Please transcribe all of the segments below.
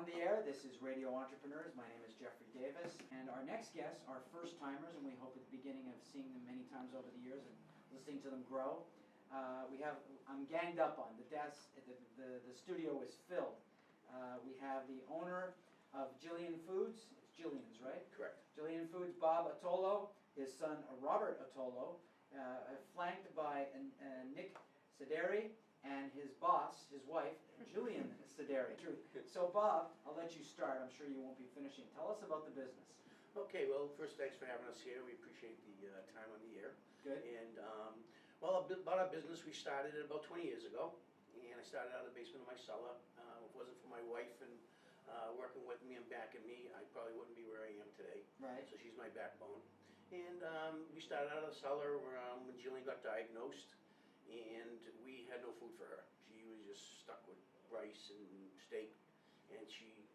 on the air. This is Radio Entrepreneurs. My name is Jeffrey Davis, and our next guests are first-timers, and we hope at the beginning of seeing them many times over the years and listening to them grow. I'm ganged up on the desk. The studio is filled. We have the owner of Gillian Foods. It's Gillian's, right? Correct. Gillian Foods, Bob Otollo, his son Robert Otollo, flanked by Nick Sederi, and his boss, his wife, Gillian Sederi. So Bob, I'll let you start. I'm sure you won't be finishing. Tell us about the business. Okay, well, first, thanks for having us here. We appreciate the time on the air. Good. And, well, about our business, we started it about 20 years ago. And I started out of the basement of my cellar. If it wasn't for my wife and working with me and backing me, I probably wouldn't be where I am today. Right. So she's my backbone. And we started out of the cellar when Gillian got diagnosed. And we had no food for her. She was just stuck with rice and steak, and she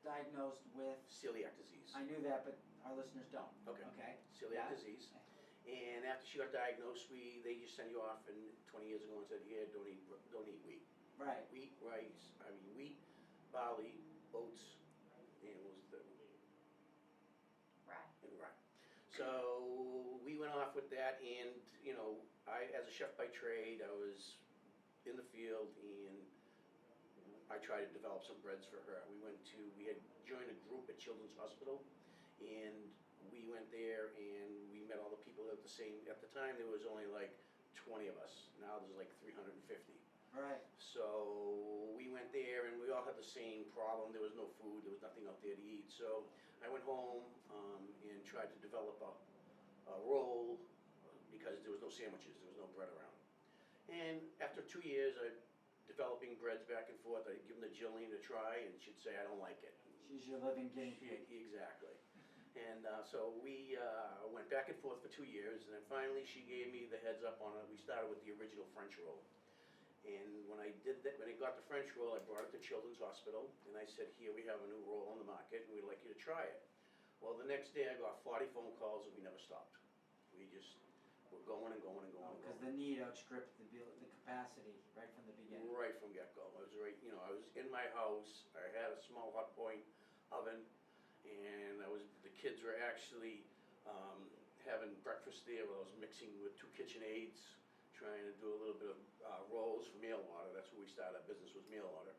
diagnosed with celiac disease. I knew that, but our listeners don't. Okay. Celiac disease. And after she got diagnosed, they just sent you off, and 20 years ago, and said, "Here, don't eat wheat. Right. Wheat, wheat, barley, oats, and what was the Rye. And rye." So we went off with that, and you know, as a chef by trade, I was in the field, and I tried to develop some breads for her. We had joined a group at Children's Hospital, and we went there, and we met all the people at the time there was only like 20 of us. Now there's like 350. Right. So we went there, and we all had the same problem. There was no food. There was nothing out there to eat. So I went home and tried to develop a roll because there was no sandwiches. There was no bread around. And after 2 years of developing breads back and forth, I'd give them to Gillian to try, and she'd say, "I don't like it." She's your living guinea pig. Exactly. And so we went back and forth for 2 years, and then finally she gave me the heads up on it. We started with the original French roll. And when I did that, when I got the French roll, I brought it to Children's Hospital, and I said, "Here, we have a new roll on the market, and we'd like you to try it." Well, the next day I got 40 phone calls, and we never stopped. We just were going and going and going and Because going. the need outstripped the capacity right from the beginning. Right from get-go. I was in my house. I had a small hot point oven, and the kids were actually having breakfast there. Where I was mixing with 2 KitchenAids, trying to do a little bit of rolls for mail order. That's where we started our business, was mail order.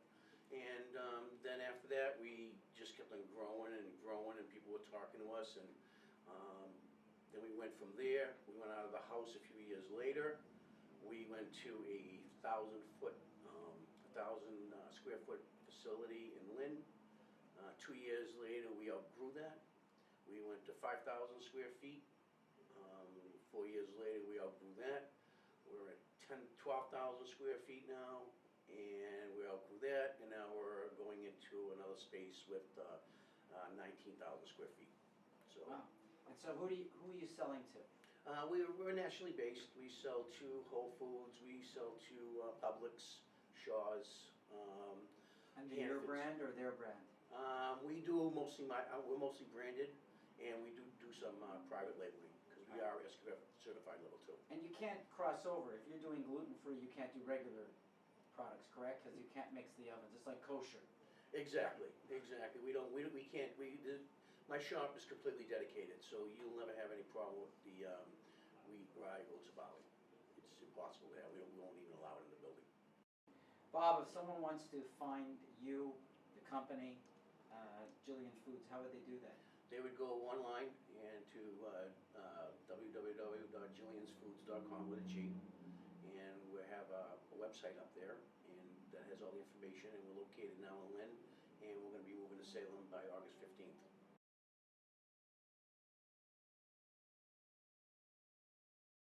And then after that, we just kept on growing and growing, and people were talking to us. And then we went from there. We went out of the house a few years later. We went to a 1,000 square foot facility in Lynn. 2 years later, we outgrew that. We went to 5,000 square feet. 4 years later, we outgrew that. We're at 12,000 square feet now, and we outgrew that, and now we're going into another space with 19,000 square feet. So. Wow. And so who are you selling to? We're nationally based. We sell to Whole Foods. We sell to Publix, Shaw's. Under your brand or their brand? We do mostly we're mostly branded, and we do some private labeling because we are SQF certified level 2. And you can't cross over. If you're doing gluten-free, you can't do regular products, correct? Because you can't mix the ovens. It's like kosher. Exactly. We can't. My shop is completely dedicated, so you'll never have any problem with the wheat, rye, oats, or barley. It's impossible to have. We won't even allow it in the building. Bob, if someone wants to find you, the company, Gillian Foods, how would they do that? They would go online and to www.gilliansfoods.com with a G, and we have a website up there, and that has all the information. And we're located now in Lynn, and we're going to be moving to Salem by August 15th.